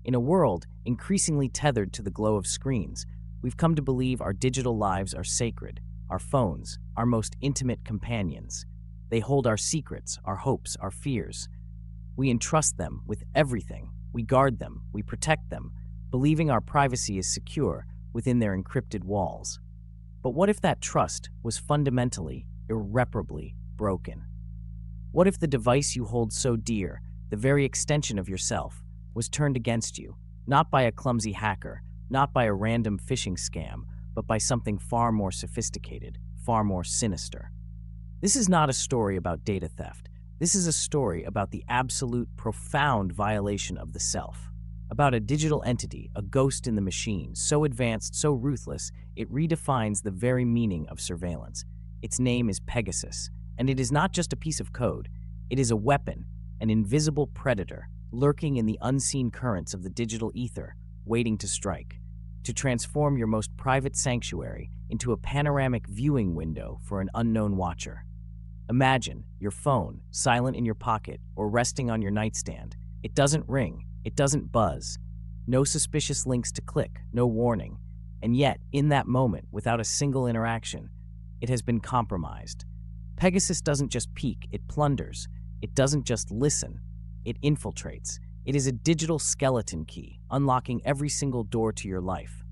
In a world increasingly tethered to the glow of screens, we've come to believe our digital lives are sacred, our phones, our most intimate companions. They hold our secrets, our hopes, our fears. We entrust them with everything. We guard them, we protect them, believing our privacy is secure within their encrypted walls. But what if that trust was fundamentally, irreparably broken? What if the device you hold so dear, the very extension of yourself, was turned against you, not by a clumsy hacker, not by a random phishing scam, but by something far more sophisticated, far more sinister? This is not a story about data theft. This is a story about the absolute, profound violation of the self. About a digital entity, a ghost in the machine, so advanced, so ruthless, it redefines the very meaning of surveillance. Its name is Pegasus, and it is not just a piece of code. It is a weapon, an invisible predator, lurking in the unseen currents of the digital ether, waiting to strike, to transform your most private sanctuary into a panoramic viewing window for an unknown watcher. Imagine your phone, silent in your pocket or resting on your nightstand. It doesn't ring, it doesn't buzz. No suspicious links to click, no warning. And yet, in that moment, without a single interaction, it has been compromised. Pegasus doesn't just peek, it plunders. It doesn't just listen, it infiltrates. It is a digital skeleton key, unlocking every single door to your life.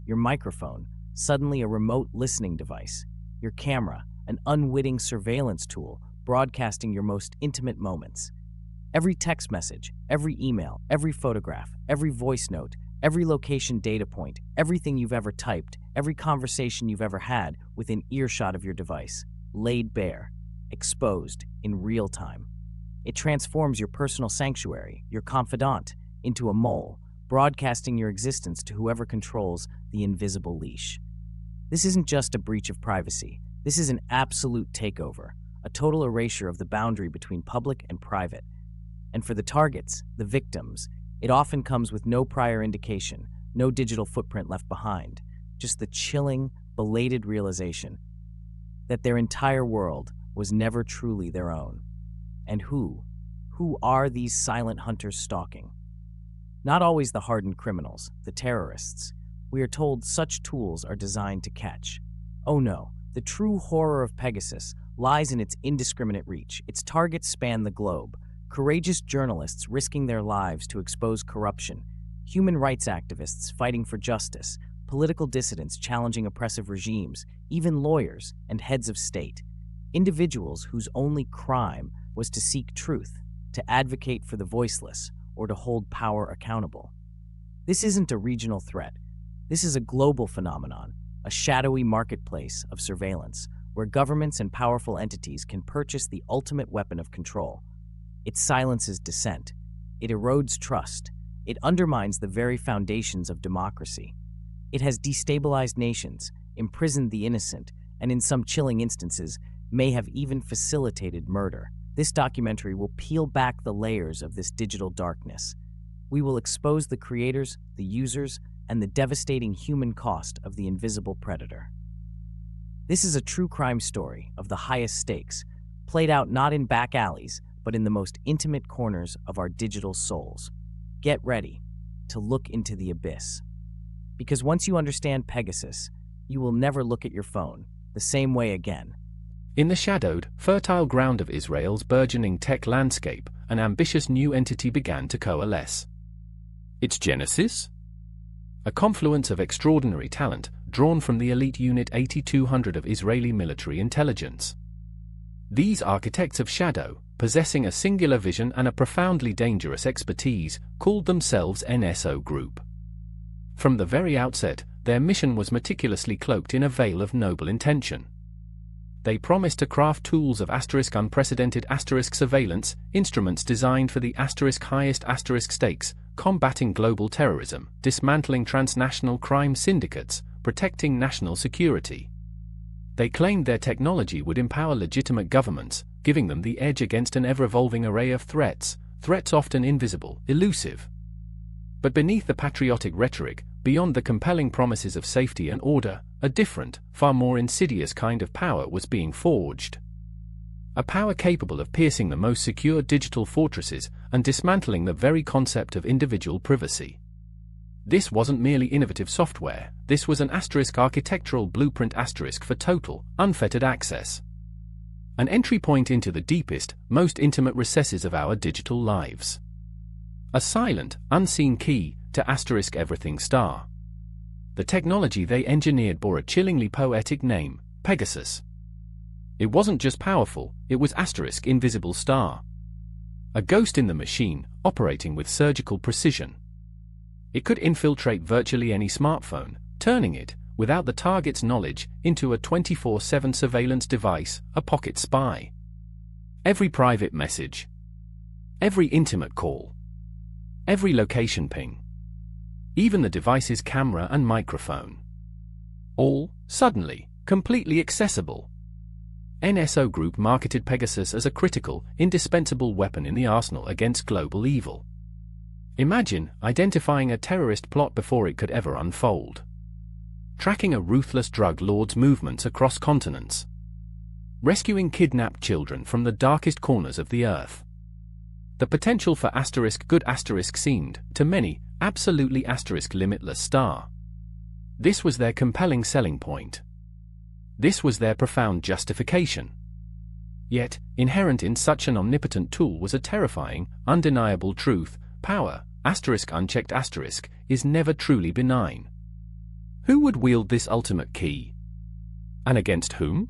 Your microphone, suddenly a remote listening device. Your camera, an unwitting surveillance tool, broadcasting your most intimate moments. Every text message, every email, every photograph, every voice note, every location data point, everything you've ever typed, every conversation you've ever had within earshot of your device, laid bare, exposed in real time. It transforms your personal sanctuary, your confidant, into a mole, broadcasting your existence to whoever controls the invisible leash. This isn't just a breach of privacy. This is an absolute takeover, a total erasure of the boundary between public and private. And for the targets, the victims, it often comes with no prior indication, no digital footprint left behind, just the chilling, belated realization that their entire world was never truly their own. And who are these silent hunters stalking? Not always the hardened criminals, the terrorists. We are told such tools are designed to catch. Oh no, the true horror of Pegasus lies in its indiscriminate reach. Its targets span the globe. Courageous journalists risking their lives to expose corruption, human rights activists fighting for justice, political dissidents challenging oppressive regimes, even lawyers and heads of state. Individuals whose only crime was to seek truth, to advocate for the voiceless, or to hold power accountable. This isn't a regional threat. This is a global phenomenon, a shadowy marketplace of surveillance, where governments and powerful entities can purchase the ultimate weapon of control. It silences dissent. It erodes trust. It undermines the very foundations of democracy. It has destabilized nations, imprisoned the innocent, and in some chilling instances, may have even facilitated murder. This documentary will peel back the layers of this digital darkness. We will expose the creators, the users, and the devastating human cost of the invisible predator. This is a true crime story of the highest stakes, played out not in back alleys, but in the most intimate corners of our digital souls. Get ready to look into the abyss. Because once you understand Pegasus, you will never look at your phone the same way again. In the shadowed, fertile ground of Israel's burgeoning tech landscape, an ambitious new entity began to coalesce. Its genesis? A confluence of extraordinary talent drawn from the elite Unit 8200 of Israeli military intelligence. These architects of shadow, possessing a singular vision and a profoundly dangerous expertise, called themselves NSO Group. From the very outset, their mission was meticulously cloaked in a veil of noble intention. They promised to craft tools of *unprecedented surveillance, instruments designed for the highest stakes, combating global terrorism, dismantling transnational crime syndicates, protecting national security. They claimed their technology would empower legitimate governments, giving them the edge against an ever-evolving array of threats often invisible, elusive. But beneath the patriotic rhetoric, beyond the compelling promises of safety and order, a different, far more insidious kind of power was being forged. A power capable of piercing the most secure digital fortresses and dismantling the very concept of individual privacy. This wasn't merely innovative software, this was an architectural blueprint for total, unfettered access. An entry point into the deepest, most intimate recesses of our digital lives. A silent, unseen key to everything star. The technology they engineered bore a chillingly poetic name, Pegasus. It wasn't just powerful, it was invisible star. A ghost in the machine, operating with surgical precision. It could infiltrate virtually any smartphone, turning it, without the target's knowledge, into a 24/7 surveillance device, a pocket spy. Every private message. Every intimate call. Every location ping. Even the device's camera and microphone. All, suddenly, completely accessible. NSO Group marketed Pegasus as a critical, indispensable weapon in the arsenal against global evil. Imagine identifying a terrorist plot before it could ever unfold. Tracking a ruthless drug lord's movements across continents. Rescuing kidnapped children from the darkest corners of the earth. The potential for good seemed, to many, absolutely limitless star. This was their compelling selling point. This was their profound justification. Yet, inherent in such an omnipotent tool was a terrifying, undeniable truth: power, unchecked is never truly benign. Who would wield this ultimate key? And against whom?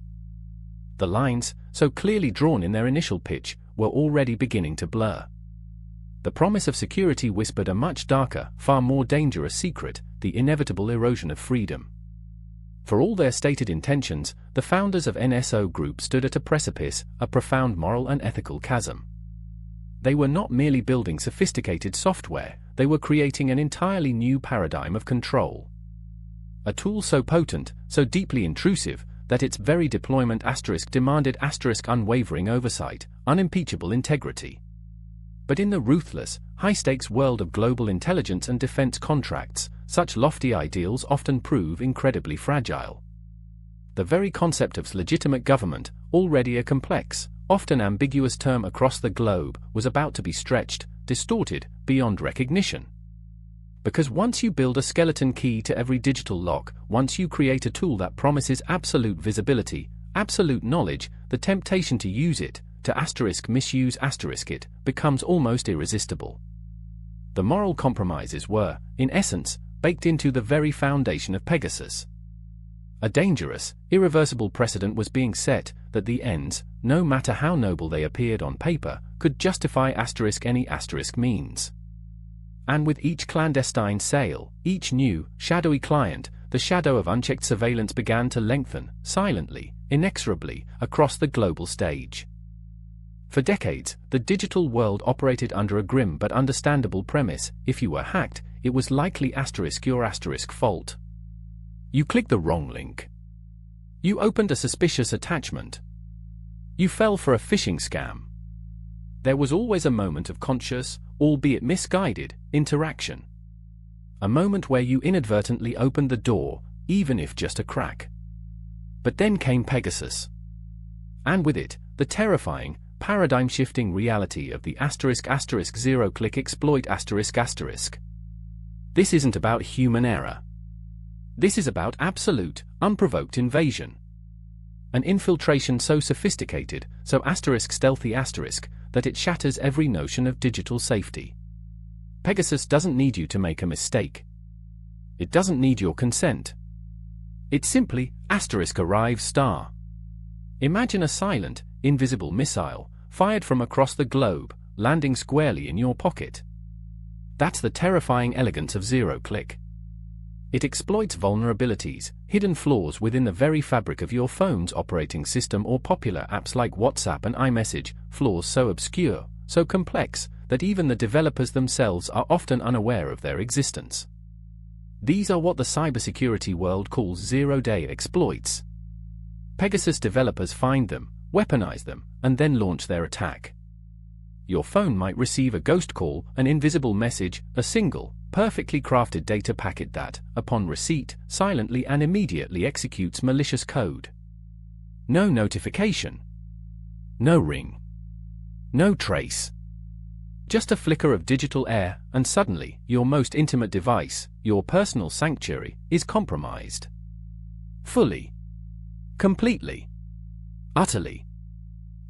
The lines, so clearly drawn in their initial pitch, were already beginning to blur. The promise of security whispered a much darker, far more dangerous secret: the inevitable erosion of freedom. For all their stated intentions, the founders of NSO Group stood at a precipice, a profound moral and ethical chasm. They were not merely building sophisticated software, they were creating an entirely new paradigm of control. A tool so potent, so deeply intrusive, that its very deployment demanded unwavering oversight, unimpeachable integrity. But in the ruthless, high-stakes world of global intelligence and defense contracts, such lofty ideals often prove incredibly fragile. The very concept of legitimate government, already a complex, often ambiguous term across the globe, was about to be stretched, distorted, beyond recognition. Because once you build a skeleton key to every digital lock, once you create a tool that promises absolute visibility, absolute knowledge, the temptation to use it, to misuse it, becomes almost irresistible. The moral compromises were, in essence, baked into the very foundation of Pegasus. A dangerous, irreversible precedent was being set that the ends, no matter how noble they appeared on paper, could justify any means. And with each clandestine sale, each new, shadowy client, the shadow of unchecked surveillance began to lengthen, silently, inexorably, across the global stage. For decades, the digital world operated under a grim but understandable premise: if you were hacked, it was likely your fault. You clicked the wrong link. You opened a suspicious attachment. You fell for a phishing scam. There was always a moment of conscious, albeit misguided, interaction. A moment where you inadvertently opened the door, even if just a crack. But then came Pegasus. And with it, the terrifying, paradigm-shifting reality of the zero-click exploit ***. This isn't about human error. This is about absolute, unprovoked invasion. An infiltration so sophisticated, so stealthy that it shatters every notion of digital safety. Pegasus doesn't need you to make a mistake. It doesn't need your consent. It simply, arrives star. Imagine a silent, invisible missile, fired from across the globe, landing squarely in your pocket. That's the terrifying elegance of zero-click. It exploits vulnerabilities, hidden flaws within the very fabric of your phone's operating system or popular apps like WhatsApp and iMessage, flaws so obscure, so complex, that even the developers themselves are often unaware of their existence. These are what the cybersecurity world calls zero-day exploits. Pegasus developers find them, weaponize them, and then launch their attack. Your phone might receive a ghost call, an invisible message, a single, perfectly crafted data packet that, upon receipt, silently and immediately executes malicious code. No notification. No ring. No trace. Just a flicker of digital air, and suddenly, your most intimate device, your personal sanctuary, is compromised. Fully. Completely. Utterly.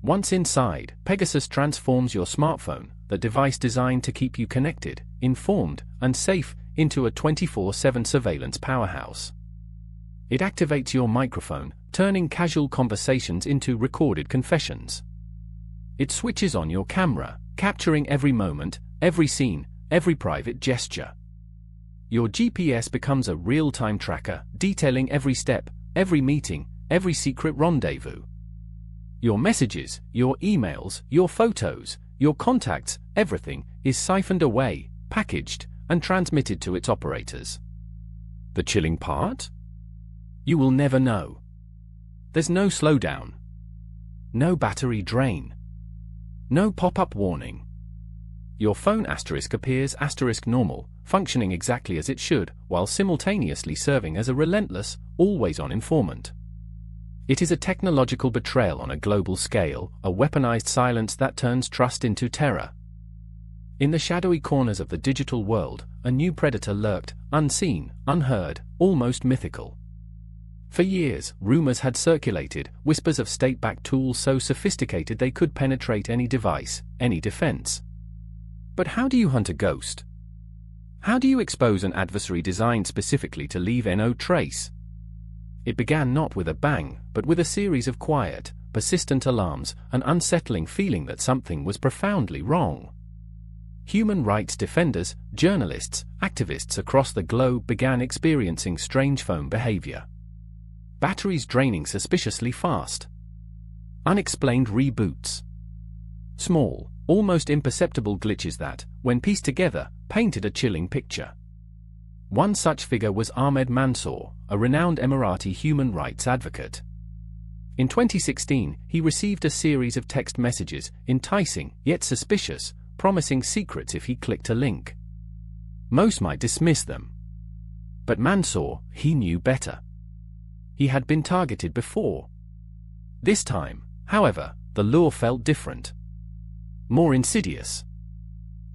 Once inside, Pegasus transforms your smartphone, the device designed to keep you connected, informed, and safe, into a 24/7 surveillance powerhouse. It activates your microphone, turning casual conversations into recorded confessions. It switches on your camera, capturing every moment, every scene, every private gesture. Your GPS becomes a real-time tracker, detailing every step, every meeting, every secret rendezvous. Your messages, your emails, your photos, your contacts, everything is siphoned away, packaged, and transmitted to its operators. The chilling part? You will never know. There's no slowdown. No battery drain. No pop-up warning. Your phone appears normal, functioning exactly as it should, while simultaneously serving as a relentless, always-on informant. It is a technological betrayal on a global scale, a weaponized silence that turns trust into terror. In the shadowy corners of the digital world, a new predator lurked, unseen, unheard, almost mythical. For years, rumors had circulated, whispers of state-backed tools so sophisticated they could penetrate any device, any defense. But how do you hunt a ghost? How do you expose an adversary designed specifically to leave no trace? It began not with a bang, but with a series of quiet, persistent alarms, an unsettling feeling that something was profoundly wrong. Human rights defenders, journalists, activists across the globe began experiencing strange phone behavior. Batteries draining suspiciously fast. Unexplained reboots. Small, almost imperceptible glitches that, when pieced together, painted a chilling picture. One such figure was Ahmed Mansour, a renowned Emirati human rights advocate. In 2016, he received a series of text messages, enticing, yet suspicious, promising secrets if he clicked a link. Most might dismiss them. But Mansour, he knew better. He had been targeted before. This time, however, the lure felt different. More insidious.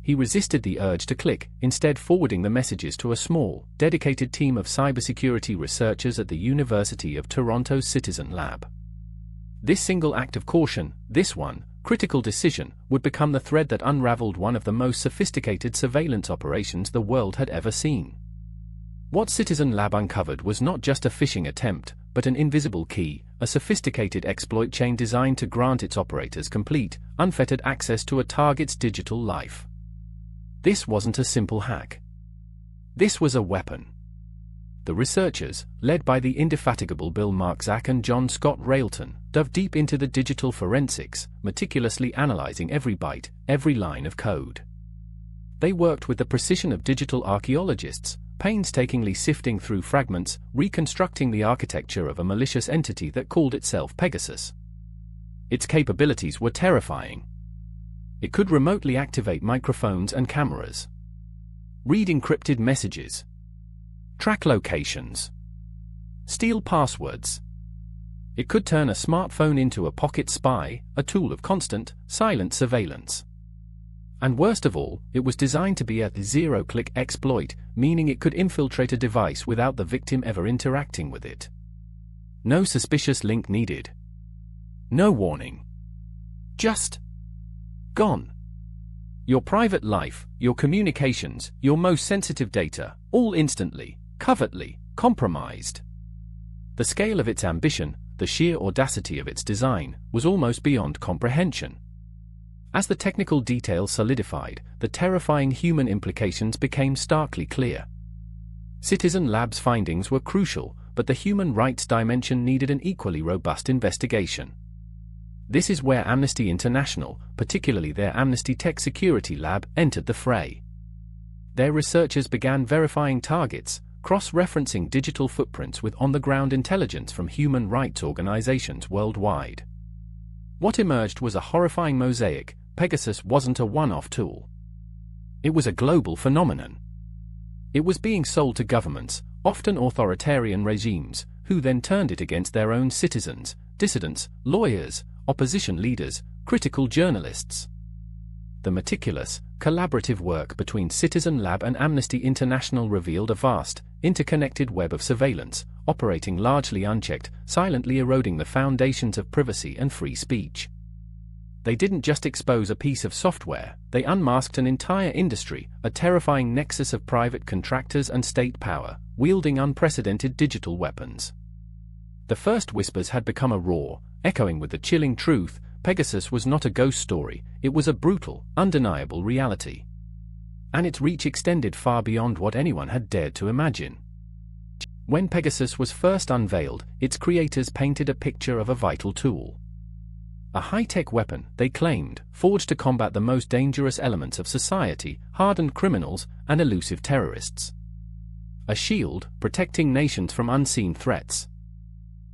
He resisted the urge to click, instead forwarding the messages to a small, dedicated team of cybersecurity researchers at the University of Toronto's Citizen Lab. This single act of caution, this one, critical decision, would become the thread that unraveled one of the most sophisticated surveillance operations the world had ever seen. What Citizen Lab uncovered was not just a phishing attempt, but an invisible key, a sophisticated exploit chain designed to grant its operators complete, unfettered access to a target's digital life. This wasn't a simple hack. This was a weapon. The researchers, led by the indefatigable Bill Marczak and John Scott Railton, dove deep into the digital forensics, meticulously analyzing every byte, every line of code. They worked with the precision of digital archaeologists, painstakingly sifting through fragments, reconstructing the architecture of a malicious entity that called itself Pegasus. Its capabilities were terrifying. It could remotely activate microphones and cameras, read encrypted messages, track locations, steal passwords. It could turn a smartphone into a pocket spy, a tool of constant, silent surveillance. And worst of all, it was designed to be a zero-click exploit, meaning it could infiltrate a device without the victim ever interacting with it. No suspicious link needed. No warning. Just gone. Your private life, your communications, your most sensitive data, all instantly, covertly, compromised. The scale of its ambition, the sheer audacity of its design, was almost beyond comprehension. As the technical details solidified, the terrifying human implications became starkly clear. Citizen Lab's findings were crucial, but the human rights dimension needed an equally robust investigation. This is where Amnesty International, particularly their Amnesty Tech Security Lab, entered the fray. Their researchers began verifying targets, cross-referencing digital footprints with on-the-ground intelligence from human rights organizations worldwide. What emerged was a horrifying mosaic. Pegasus wasn't a one-off tool. It was a global phenomenon. It was being sold to governments, often authoritarian regimes, who then turned it against their own citizens, dissidents, lawyers, opposition leaders, critical journalists. The meticulous, collaborative work between Citizen Lab and Amnesty International revealed a vast, interconnected web of surveillance, operating largely unchecked, silently eroding the foundations of privacy and free speech. They didn't just expose a piece of software, they unmasked an entire industry, a terrifying nexus of private contractors and state power, wielding unprecedented digital weapons. The first whispers had become a roar, echoing with the chilling truth: Pegasus was not a ghost story, it was a brutal, undeniable reality. And its reach extended far beyond what anyone had dared to imagine. When Pegasus was first unveiled, its creators painted a picture of a vital tool. A high-tech weapon, they claimed, forged to combat the most dangerous elements of society, hardened criminals, and elusive terrorists. A shield, protecting nations from unseen threats.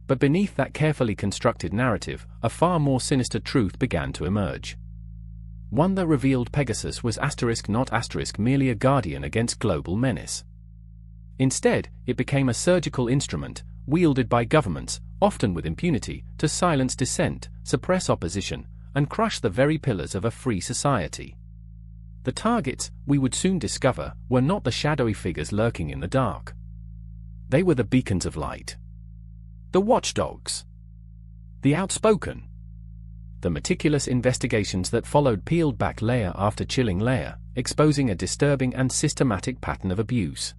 But beneath that carefully constructed narrative, a far more sinister truth began to emerge. One that revealed Pegasus was not merely a guardian against global menace. Instead, it became a surgical instrument, wielded by governments, often with impunity, to silence dissent, suppress opposition, and crush the very pillars of a free society. The targets, we would soon discover, were not the shadowy figures lurking in the dark. They were the beacons of light. The watchdogs. The outspoken. The meticulous investigations that followed peeled back layer after chilling layer, exposing a disturbing and systematic pattern of abuse.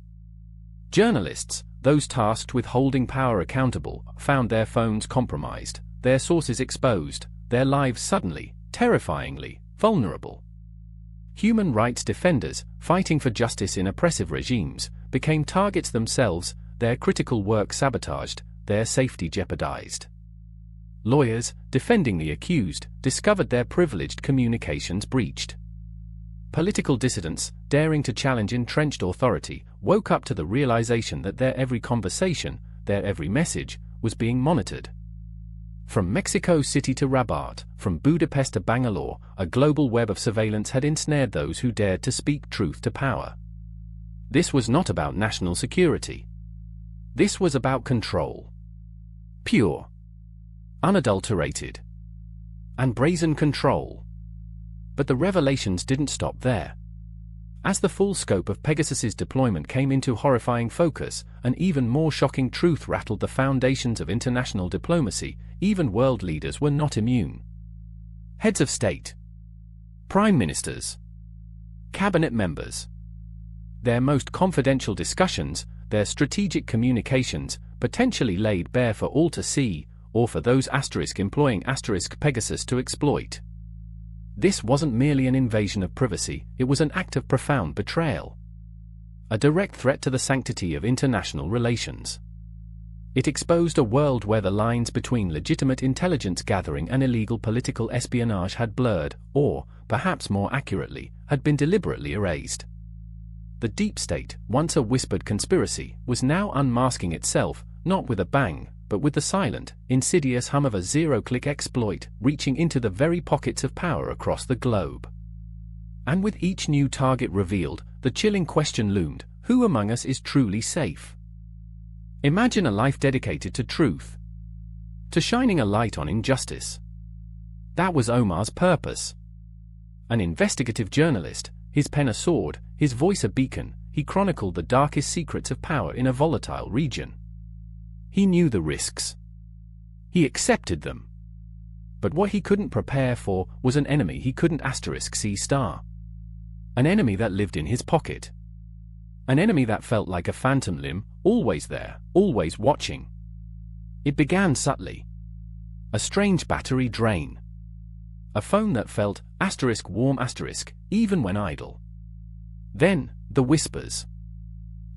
Journalists, those tasked with holding power accountable, found their phones compromised, their sources exposed, their lives suddenly, terrifyingly, vulnerable. Human rights defenders, fighting for justice in oppressive regimes, became targets themselves, their critical work sabotaged, their safety jeopardized. Lawyers, defending the accused, discovered their privileged communications breached. Political dissidents, daring to challenge entrenched authority, woke up to the realization that their every conversation, their every message, was being monitored. From Mexico City to Rabat, from Budapest to Bangalore, a global web of surveillance had ensnared those who dared to speak truth to power. This was not about national security. This was about control. Pure, unadulterated, and brazen control. But the revelations didn't stop there. As the full scope of Pegasus's deployment came into horrifying focus, an even more shocking truth rattled the foundations of international diplomacy. Even world leaders were not immune. Heads of state, prime ministers, cabinet members. Their most confidential discussions, their strategic communications, potentially laid bare for all to see, or for those employing Pegasus to exploit. This wasn't merely an invasion of privacy, it was an act of profound betrayal. A direct threat to the sanctity of international relations. It exposed a world where the lines between legitimate intelligence gathering and illegal political espionage had blurred, or, perhaps more accurately, had been deliberately erased. The deep state, once a whispered conspiracy, was now unmasking itself, not with a bang, but with the silent, insidious hum of a zero-click exploit, reaching into the very pockets of power across the globe. And with each new target revealed, the chilling question loomed: who among us is truly safe? Imagine a life dedicated to truth, to shining a light on injustice. That was Omar's purpose. An investigative journalist, his pen a sword, his voice a beacon, he chronicled the darkest secrets of power in a volatile region. He knew the risks. He accepted them. But what he couldn't prepare for was an enemy he couldn't *C*. An enemy that lived in his pocket. An enemy that felt like a phantom limb, always there, always watching. It began subtly. A strange battery drain. A phone that felt *warm*, even when idle. Then, the whispers.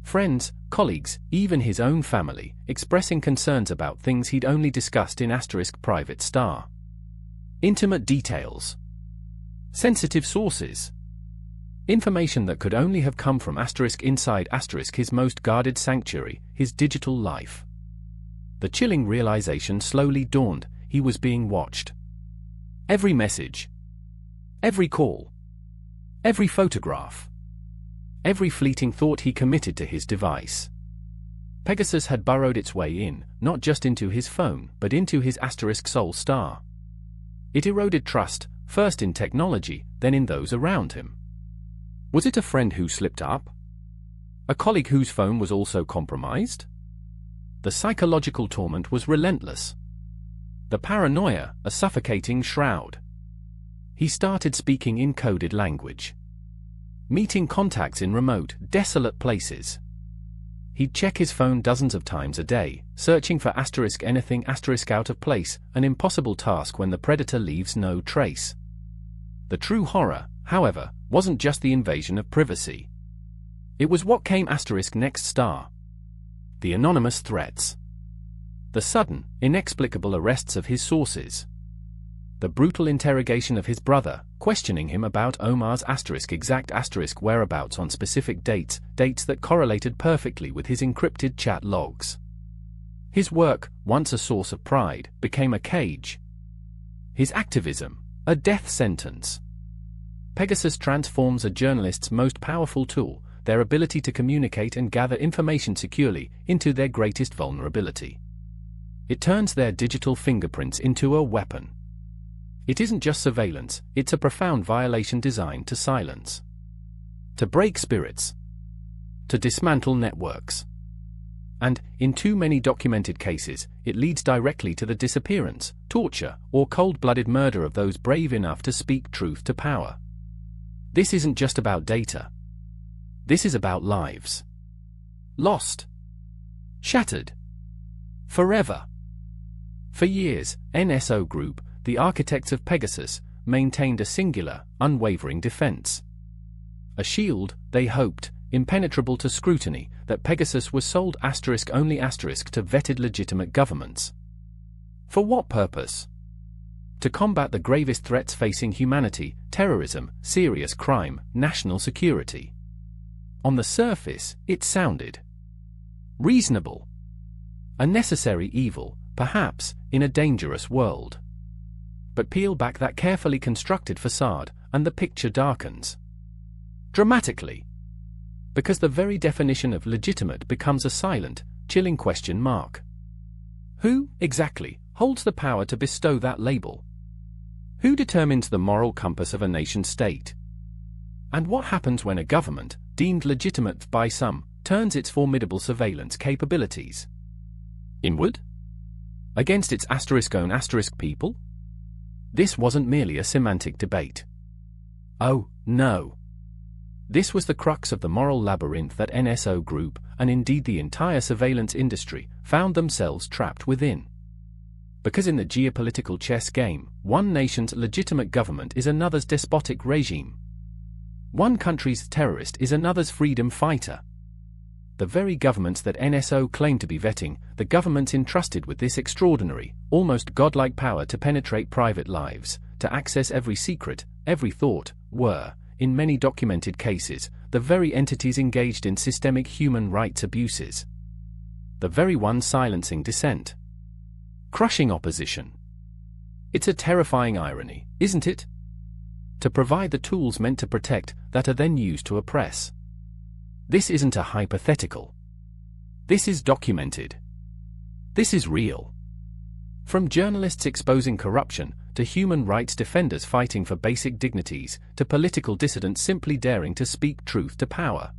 Friends, colleagues, even his own family, expressing concerns about things he'd only discussed in *private star. Intimate details. Sensitive sources. Information that could only have come from inside his most guarded sanctuary, his digital life. The chilling realization slowly dawned: he was being watched. Every message. Every call. Every photograph. Every fleeting thought he committed to his device. Pegasus had burrowed its way in, not just into his phone, but into his *Soul star. It eroded trust, first in technology, then in those around him. Was it a friend who slipped up? A colleague whose phone was also compromised? The psychological torment was relentless. The paranoia, a suffocating shroud. He started speaking in coded language. Meeting contacts in remote, desolate places. He'd check his phone dozens of times a day, searching for anything out of place, an impossible task when the predator leaves no trace. The true horror, however, wasn't just the invasion of privacy. It was what came next star. The anonymous threats. The sudden, inexplicable arrests of his sources. The brutal interrogation of his brother, questioning him about Omar's exact whereabouts on specific dates that correlated perfectly with his encrypted chat logs. His work, once a source of pride, became a cage. His activism, a death sentence. Pegasus transforms a journalist's most powerful tool, their ability to communicate and gather information securely, into their greatest vulnerability. It turns their digital fingerprints into a weapon. It isn't just surveillance, it's a profound violation designed to silence. To break spirits. To dismantle networks. And, in too many documented cases, it leads directly to the disappearance, torture, or cold-blooded murder of those brave enough to speak truth to power. This isn't just about data. This is about lives. Lost. Shattered. Forever. For years, NSO Group, the architects of Pegasus, maintained a singular, unwavering defense. A shield, they hoped, impenetrable to scrutiny, that Pegasus was sold only to vetted legitimate governments. For what purpose? To combat the gravest threats facing humanity: terrorism, serious crime, national security. On the surface, it sounded reasonable. A necessary evil, perhaps, in a dangerous world. But peel back that carefully constructed facade, and the picture darkens. Dramatically. Because the very definition of legitimate becomes a silent, chilling question mark. Who, exactly, holds the power to bestow that label? Who determines the moral compass of a nation-state? And what happens when a government, deemed legitimate by some, turns its formidable surveillance capabilities inward? Against its own people? This wasn't merely a semantic debate. Oh, no. This was the crux of the moral labyrinth that NSO Group, and indeed the entire surveillance industry, found themselves trapped within. Because in the geopolitical chess game, one nation's legitimate government is another's despotic regime. One country's terrorist is another's freedom fighter. The very governments that NSO claimed to be vetting, the governments entrusted with this extraordinary, almost godlike power to penetrate private lives, to access every secret, every thought, were, in many documented cases, the very entities engaged in systemic human rights abuses. The very ones silencing dissent. Crushing opposition. It's a terrifying irony, isn't it? To provide the tools meant to protect, that are then used to oppress. This isn't a hypothetical. This is documented. This is real. From journalists exposing corruption, to human rights defenders fighting for basic dignities, to political dissidents simply daring to speak truth to power.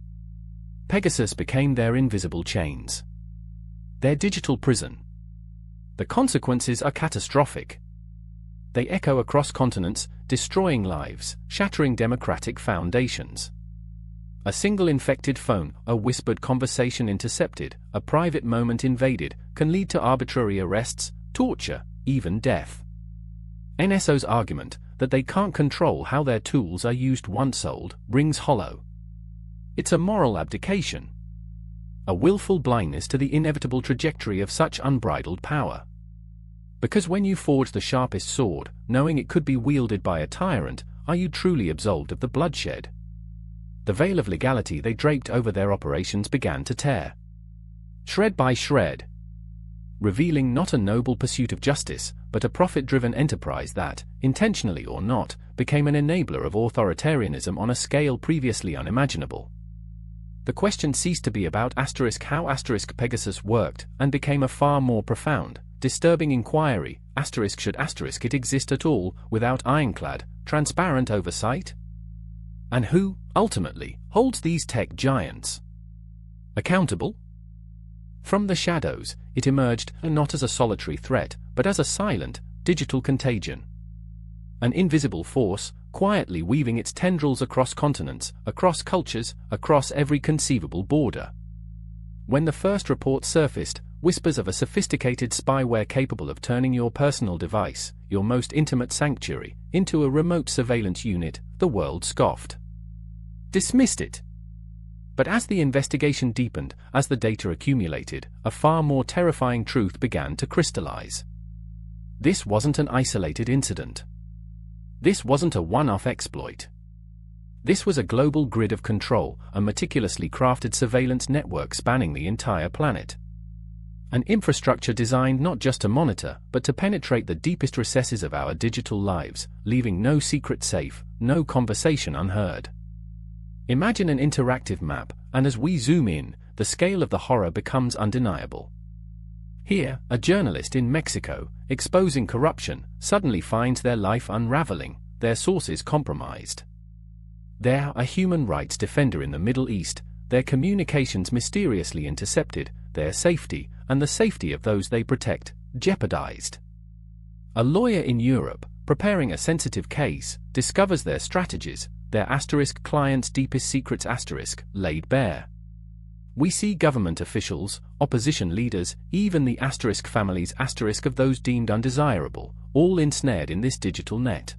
Pegasus became their invisible chains. Their digital prison. The consequences are catastrophic. They echo across continents, destroying lives, shattering democratic foundations. A single infected phone, a whispered conversation intercepted, a private moment invaded, can lead to arbitrary arrests, torture, even death. NSO's argument, that they can't control how their tools are used once sold, rings hollow. It's a moral abdication. A willful blindness to the inevitable trajectory of such unbridled power. Because when you forge the sharpest sword, knowing it could be wielded by a tyrant, are you truly absolved of the bloodshed? The veil of legality they draped over their operations began to tear. Shred by shred. Revealing not a noble pursuit of justice, but a profit-driven enterprise that, intentionally or not, became an enabler of authoritarianism on a scale previously unimaginable. The question ceased to be about how Pegasus worked, and became a far more profound, disturbing inquiry: should it exist at all, without ironclad, transparent oversight? And who, ultimately, holds these tech giants accountable? From the shadows, it emerged, not as a solitary threat, but as a silent, digital contagion. An invisible force, quietly weaving its tendrils across continents, across cultures, across every conceivable border. When the first report surfaced, whispers of a sophisticated spyware capable of turning your personal device, your most intimate sanctuary, into a remote surveillance unit, the world scoffed. Dismissed it. But as the investigation deepened, as the data accumulated, a far more terrifying truth began to crystallize. This wasn't an isolated incident. This wasn't a one-off exploit. This was a global grid of control, a meticulously crafted surveillance network spanning the entire planet. An infrastructure designed not just to monitor, but to penetrate the deepest recesses of our digital lives, leaving no secret safe, no conversation unheard. Imagine an interactive map, and as we zoom in, the scale of the horror becomes undeniable. Here, a journalist in Mexico, exposing corruption, suddenly finds their life unraveling, their sources compromised. There, a human rights defender in the Middle East, their communications mysteriously intercepted, their safety, and the safety of those they protect, jeopardized. A lawyer in Europe, preparing a sensitive case, discovers their strategies, their clients' deepest secrets laid bare. We see government officials, opposition leaders, even the families of those deemed undesirable, all ensnared in this digital net.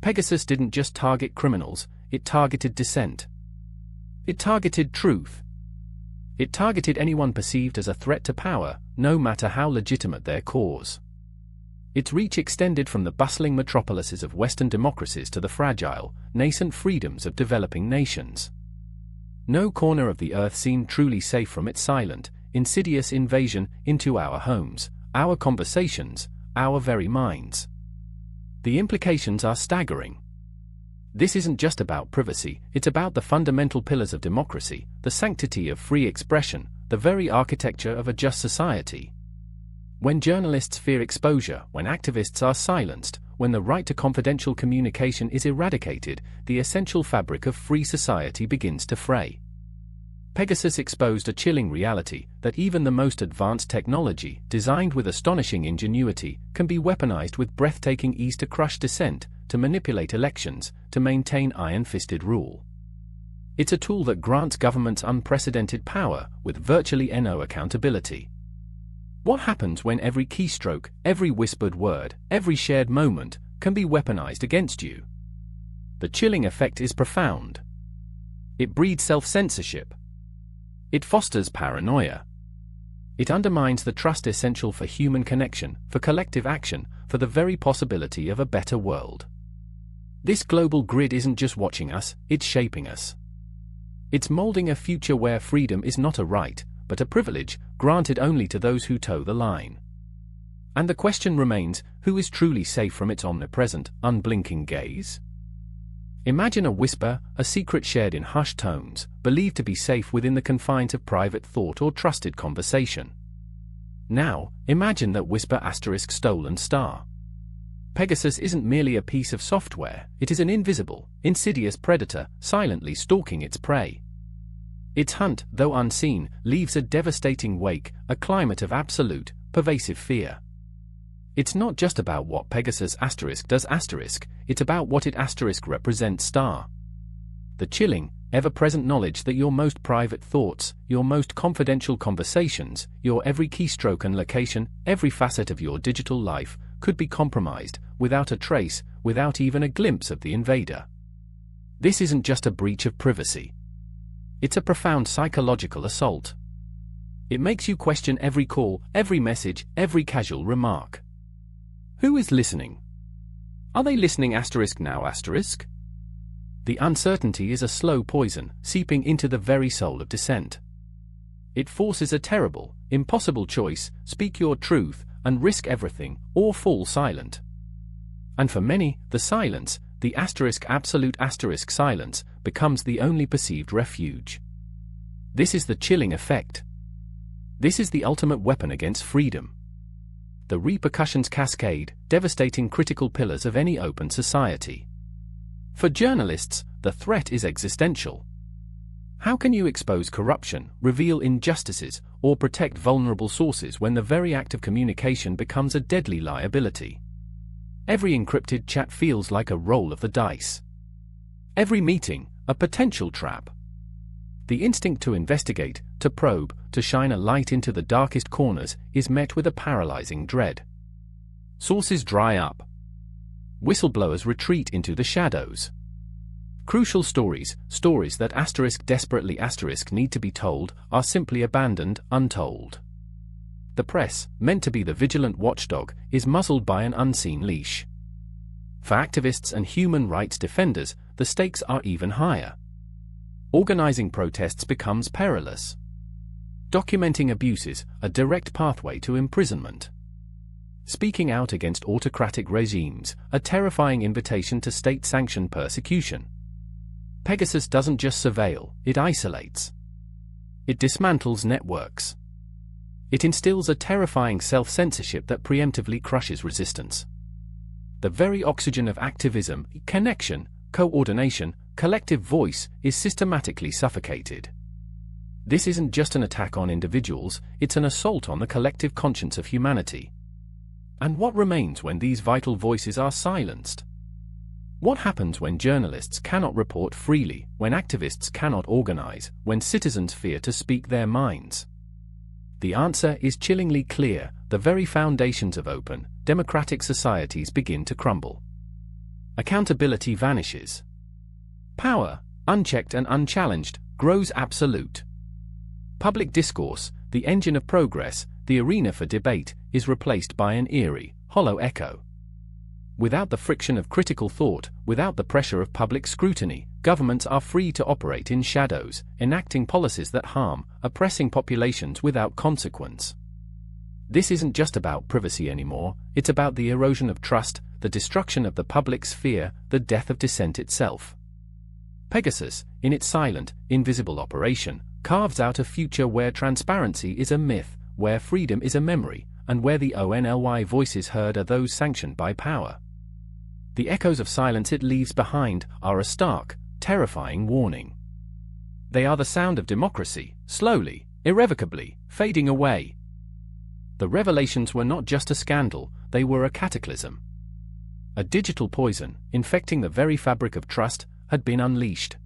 Pegasus didn't just target criminals, it targeted dissent. It targeted truth. It targeted anyone perceived as a threat to power, no matter how legitimate their cause. Its reach extended from the bustling metropolises of Western democracies to the fragile, nascent freedoms of developing nations. No corner of the earth seemed truly safe from its silent, insidious invasion into our homes, our conversations, our very minds. The implications are staggering. This isn't just about privacy, it's about the fundamental pillars of democracy, the sanctity of free expression, the very architecture of a just society. When journalists fear exposure, when activists are silenced, when the right to confidential communication is eradicated, the essential fabric of free society begins to fray. Pegasus exposed a chilling reality that even the most advanced technology, designed with astonishing ingenuity, can be weaponized with breathtaking ease to crush dissent, to manipulate elections, to maintain iron-fisted rule. It's a tool that grants governments unprecedented power, with virtually no accountability. What happens when every keystroke, every whispered word, every shared moment, can be weaponized against you? The chilling effect is profound. It breeds self-censorship. It fosters paranoia. It undermines the trust essential for human connection, for collective action, for the very possibility of a better world. This global grid isn't just watching us, it's shaping us. It's molding a future where freedom is not a right, but a privilege, granted only to those who toe the line. And the question remains, who is truly safe from its omnipresent, unblinking gaze? Imagine a whisper, a secret shared in hushed tones, believed to be safe within the confines of private thought or trusted conversation. Now, imagine that whisper * stolen star. Pegasus isn't merely a piece of software, it is an invisible, insidious predator, silently stalking its prey. Its hunt, though unseen, leaves a devastating wake, a climate of absolute, pervasive fear. It's not just about what Pegasus * does *, it's about what it * represents *. The chilling, ever-present knowledge that your most private thoughts, your most confidential conversations, your every keystroke and location, every facet of your digital life, could be compromised, without a trace, without even a glimpse of the invader. This isn't just a breach of privacy. It's a profound psychological assault. It makes you question every call, every message, every casual remark. Who is listening? Are they listening * now *? The uncertainty is a slow poison, seeping into the very soul of dissent. It forces a terrible, impossible choice: speak your truth, and risk everything, or fall silent. And for many, the silence, the absolute silence, becomes the only perceived refuge. This is the chilling effect. This is the ultimate weapon against freedom. The repercussions cascade, devastating critical pillars of any open society. For journalists, the threat is existential. How can you expose corruption, reveal injustices, or protect vulnerable sources when the very act of communication becomes a deadly liability? Every encrypted chat feels like a roll of the dice. Every meeting, a potential trap. The instinct to investigate, to probe, to shine a light into the darkest corners is met with a paralyzing dread. Sources dry up. Whistleblowers retreat into the shadows. Crucial stories that desperately need to be told, are simply abandoned, untold. The press, meant to be the vigilant watchdog, is muzzled by an unseen leash. For activists and human rights defenders, the stakes are even higher. Organizing protests becomes perilous. Documenting abuses, a direct pathway to imprisonment. Speaking out against autocratic regimes, a terrifying invitation to state-sanctioned persecution. Pegasus doesn't just surveil, it isolates. It dismantles networks. It instills a terrifying self-censorship that preemptively crushes resistance. The very oxygen of activism, connection, coordination, collective voice, is systematically suffocated. This isn't just an attack on individuals, it's an assault on the collective conscience of humanity. And what remains when these vital voices are silenced? What happens when journalists cannot report freely, when activists cannot organize, when citizens fear to speak their minds? The answer is chillingly clear: the very foundations of open, democratic societies begin to crumble. Accountability vanishes. Power, unchecked and unchallenged, grows absolute. Public discourse, the engine of progress, the arena for debate, is replaced by an eerie, hollow echo. Without the friction of critical thought, without the pressure of public scrutiny, governments are free to operate in shadows, enacting policies that harm, oppressing populations without consequence. This isn't just about privacy anymore, it's about the erosion of trust, the destruction of the public sphere, the death of dissent itself. Pegasus, in its silent, invisible operation, carves out a future where transparency is a myth, where freedom is a memory, and where the only voices heard are those sanctioned by power. The echoes of silence it leaves behind are a stark, terrifying warning. They are the sound of democracy, slowly, irrevocably, fading away. The revelations were not just a scandal, they were a cataclysm. A digital poison, infecting the very fabric of trust, had been unleashed.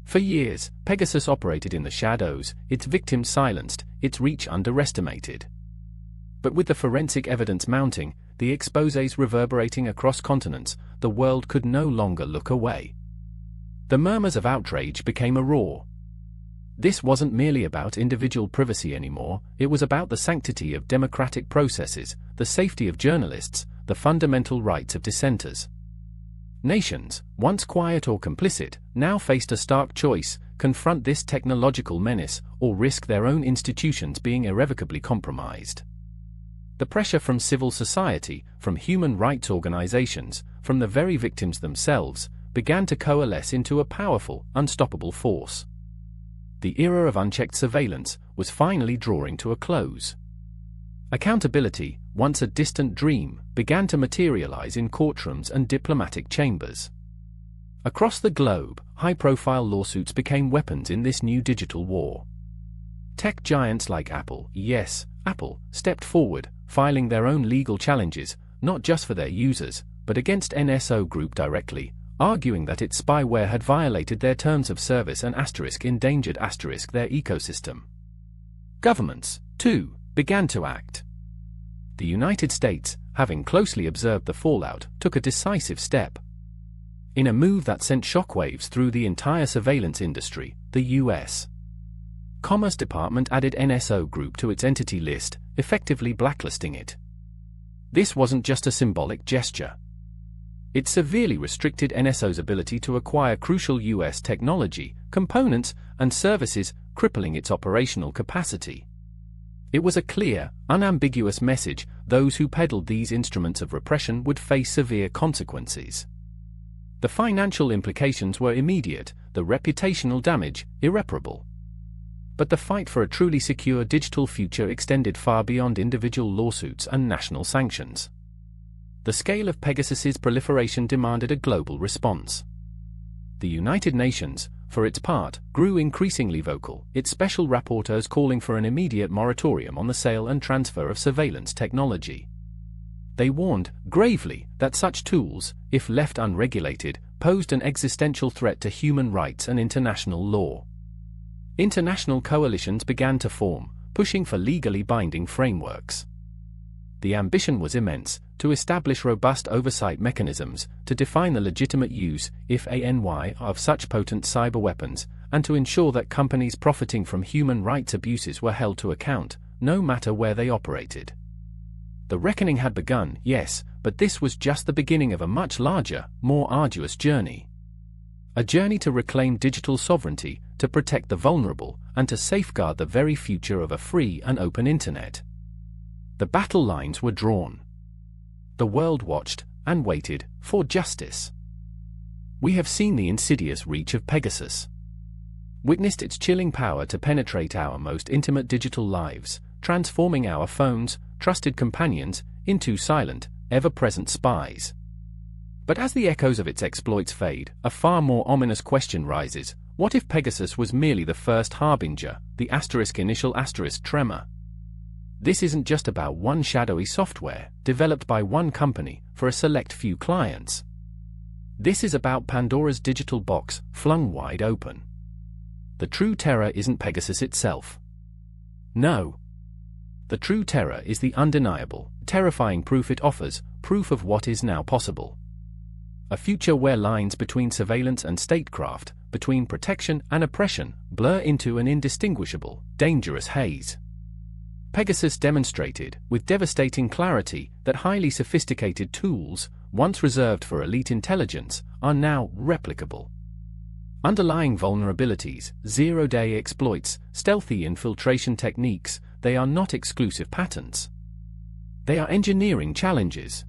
For years, Pegasus operated in the shadows, its victims silenced, its reach underestimated. But with the forensic evidence mounting, the exposés reverberating across continents, the world could no longer look away. The murmurs of outrage became a roar. This wasn't merely about individual privacy anymore, it was about the sanctity of democratic processes, the safety of journalists, the fundamental rights of dissenters. Nations, once quiet or complicit, now faced a stark choice: confront this technological menace, or risk their own institutions being irrevocably compromised. The pressure from civil society, from human rights organizations, from the very victims themselves, began to coalesce into a powerful, unstoppable force. The era of unchecked surveillance was finally drawing to a close. Accountability, once a distant dream, began to materialize in courtrooms and diplomatic chambers. Across the globe, high-profile lawsuits became weapons in this new digital war. Tech giants like Apple, yes, Apple, stepped forward, filing their own legal challenges, not just for their users, but against NSO Group directly, arguing that its spyware had violated their terms of service and endangered their ecosystem. Governments, too, began to act. The United States, having closely observed the fallout, took a decisive step. In a move that sent shockwaves through the entire surveillance industry, the U.S. Commerce Department added NSO Group to its entity list, effectively blacklisting it. This wasn't just a symbolic gesture. It severely restricted NSO's ability to acquire crucial U.S. technology, components, and services, crippling its operational capacity. It was a clear, unambiguous message: those who peddled these instruments of repression would face severe consequences. The financial implications were immediate, the reputational damage, irreparable. but the fight for a truly secure digital future extended far beyond individual lawsuits and national sanctions. The scale of Pegasus's proliferation demanded a global response. The United Nations, for its part, grew increasingly vocal, its special rapporteurs calling for an immediate moratorium on the sale and transfer of surveillance technology. They warned, gravely, that such tools, if left unregulated, posed an existential threat to human rights and international law. International coalitions began to form, pushing for legally binding frameworks. The ambition was immense, to establish robust oversight mechanisms, to define the legitimate use, if any, of such potent cyber weapons, and to ensure that companies profiting from human rights abuses were held to account, no matter where they operated. The reckoning had begun, yes, but this was just the beginning of a much larger, more arduous journey. A journey to reclaim digital sovereignty, to protect the vulnerable, and to safeguard the very future of a free and open internet. The battle lines were drawn. The world watched, and waited, for justice. We have seen the insidious reach of Pegasus. Witnessed its chilling power to penetrate our most intimate digital lives, transforming our phones, trusted companions, into silent, ever-present spies. But as the echoes of its exploits fade, a far more ominous question rises: what if Pegasus was merely the first harbinger, the initial tremor? This isn't just about one shadowy software, developed by one company, for a select few clients. This is about Pandora's digital box, flung wide open. The true terror isn't Pegasus itself. No. The true terror is the undeniable, terrifying proof it offers, proof of what is now possible. A future where lines between surveillance and statecraft, between protection and oppression, blur into an indistinguishable, dangerous haze. Pegasus demonstrated, with devastating clarity, that highly sophisticated tools, once reserved for elite intelligence, are now replicable. Underlying vulnerabilities, zero-day exploits, stealthy infiltration techniques, they are not exclusive patterns. They are engineering challenges.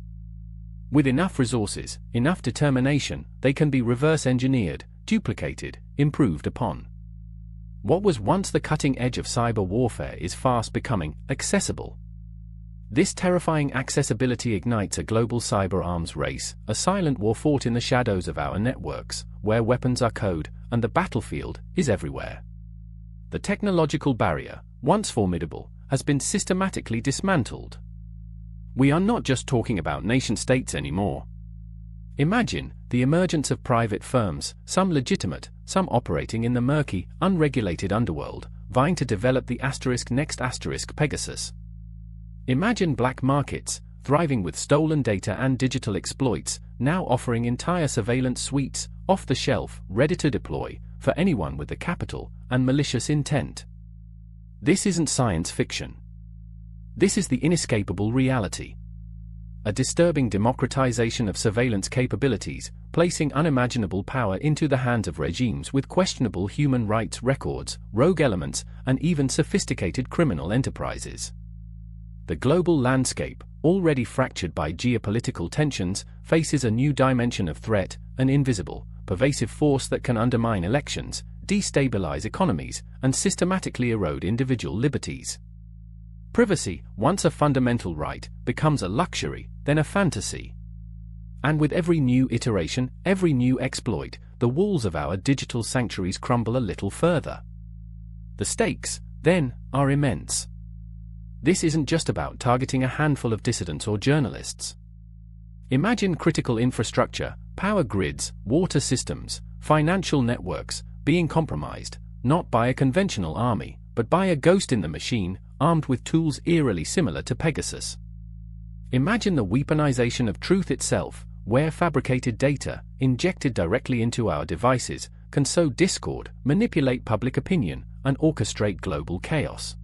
With enough resources, enough determination, they can be reverse-engineered, duplicated, improved upon. What was once the cutting edge of cyber warfare is fast becoming accessible. This terrifying accessibility ignites a global cyber arms race, a silent war fought in the shadows of our networks, where weapons are code, and the battlefield is everywhere. The technological barrier, once formidable, has been systematically dismantled. We are not just talking about nation-states anymore. Imagine the emergence of private firms, some legitimate, some operating in the murky, unregulated underworld, vying to develop the next Pegasus. Imagine black markets, thriving with stolen data and digital exploits, now offering entire surveillance suites, off the shelf, ready to deploy, for anyone with the capital and malicious intent. This isn't science fiction. This is the inescapable reality. A disturbing democratization of surveillance capabilities, placing unimaginable power into the hands of regimes with questionable human rights records, rogue elements, and even sophisticated criminal enterprises. The global landscape, already fractured by geopolitical tensions, faces a new dimension of threat, an invisible, pervasive force that can undermine elections, destabilize economies, and systematically erode individual liberties. Privacy, once a fundamental right, becomes a luxury, then a fantasy. And with every new iteration, every new exploit, the walls of our digital sanctuaries crumble a little further. The stakes, then, are immense. This isn't just about targeting a handful of dissidents or journalists. Imagine critical infrastructure, power grids, water systems, financial networks, being compromised, not by a conventional army, but by a ghost in the machine, armed with tools eerily similar to Pegasus. Imagine the weaponization of truth itself, where fabricated data, injected directly into our devices, can sow discord, manipulate public opinion, and orchestrate global chaos.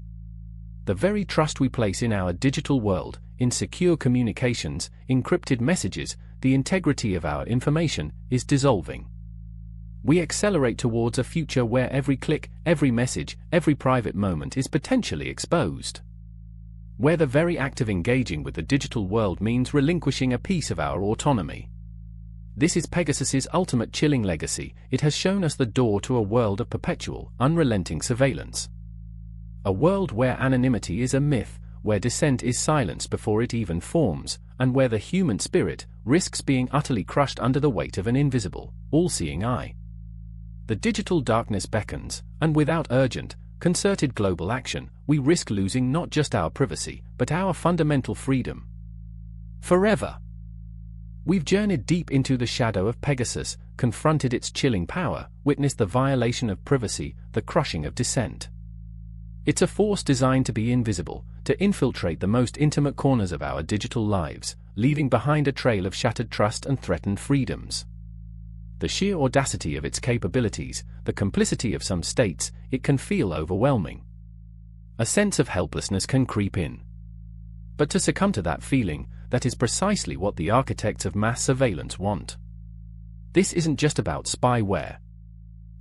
The very trust we place in our digital world, in secure communications, encrypted messages, the integrity of our information, is dissolving. We accelerate towards a future where every click, every message, every private moment is potentially exposed. Where the very act of engaging with the digital world means relinquishing a piece of our autonomy. This is Pegasus's ultimate chilling legacy. It has shown us the door to a world of perpetual, unrelenting surveillance. A world where anonymity is a myth, where dissent is silenced before it even forms, and where the human spirit risks being utterly crushed under the weight of an invisible, all-seeing eye. The digital darkness beckons, and without urgent, concerted global action, we risk losing not just our privacy, but our fundamental freedom. Forever. We've journeyed deep into the shadow of Pegasus, confronted its chilling power, witnessed the violation of privacy, the crushing of dissent. It's a force designed to be invisible, to infiltrate the most intimate corners of our digital lives, leaving behind a trail of shattered trust and threatened freedoms. The sheer audacity of its capabilities, the complicity of some states, it can feel overwhelming. A sense of helplessness can creep in. But to succumb to that feeling, that is precisely what the architects of mass surveillance want. This isn't just about spyware.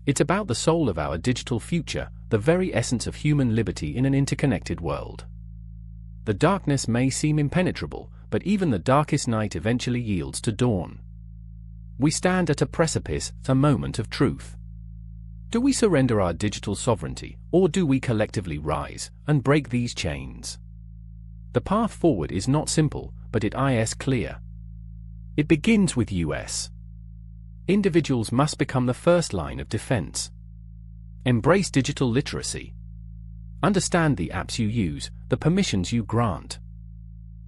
It's about the soul of our digital future, the very essence of human liberty in an interconnected world. The darkness may seem impenetrable, but even the darkest night eventually yields to dawn. We stand at a precipice, a moment of truth. Do we surrender our digital sovereignty, or do we collectively rise and break these chains? The path forward is not simple, but it is clear. It begins with US. Individuals must become the first line of defense. Embrace digital literacy. Understand the apps you use, the permissions you grant.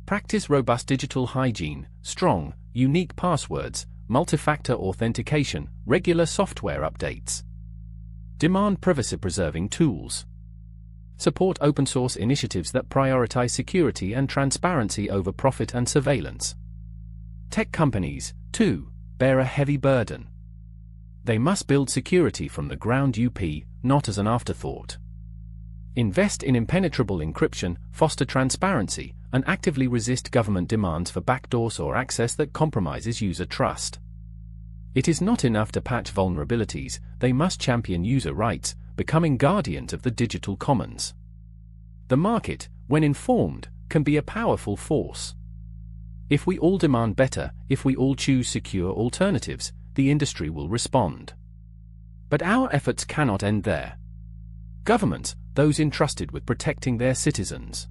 Practice robust digital hygiene, strong, unique passwords, multi-factor authentication, regular software updates. Demand privacy-preserving tools. Support open-source initiatives that prioritize security and transparency over profit and surveillance. Tech companies, too, bear a heavy burden. They must build security from the ground up, not as an afterthought. Invest in impenetrable encryption, foster transparency, and actively resist government demands for backdoors or access that compromises user trust. It is not enough to patch vulnerabilities, they must champion user rights, becoming guardians of the digital commons. The market, when informed, can be a powerful force. If we all demand better, if we all choose secure alternatives, the industry will respond. But our efforts cannot end there. Governments, those entrusted with protecting their citizens,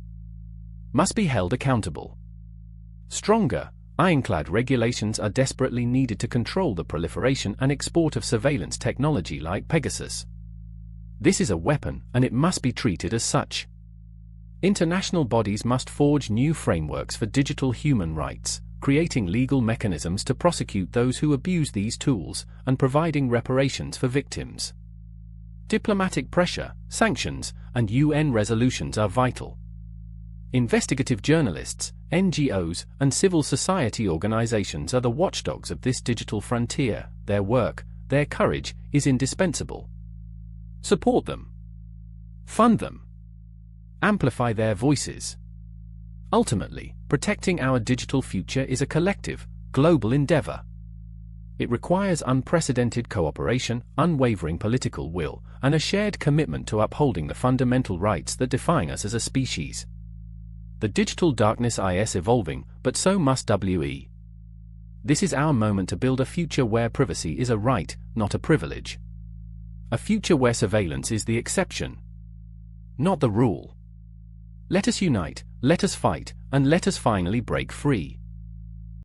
must be held accountable. Stronger, ironclad regulations are desperately needed to control the proliferation and export of surveillance technology like Pegasus. This is a weapon, and it must be treated as such. International bodies must forge new frameworks for digital human rights, creating legal mechanisms to prosecute those who abuse these tools, and providing reparations for victims. Diplomatic pressure, sanctions, and UN resolutions are vital. Investigative journalists, NGOs, and civil society organizations are the watchdogs of this digital frontier. Their work, their courage, is indispensable. Support them. Fund them. Amplify their voices. Ultimately, protecting our digital future is a collective, global endeavor. It requires unprecedented cooperation, unwavering political will, and a shared commitment to upholding the fundamental rights that define us as a species. The digital darkness is evolving, but so must we. This is our moment to build a future where privacy is a right, not a privilege. A future where surveillance is the exception, not the rule. Let us unite, let us fight, and let us finally break free.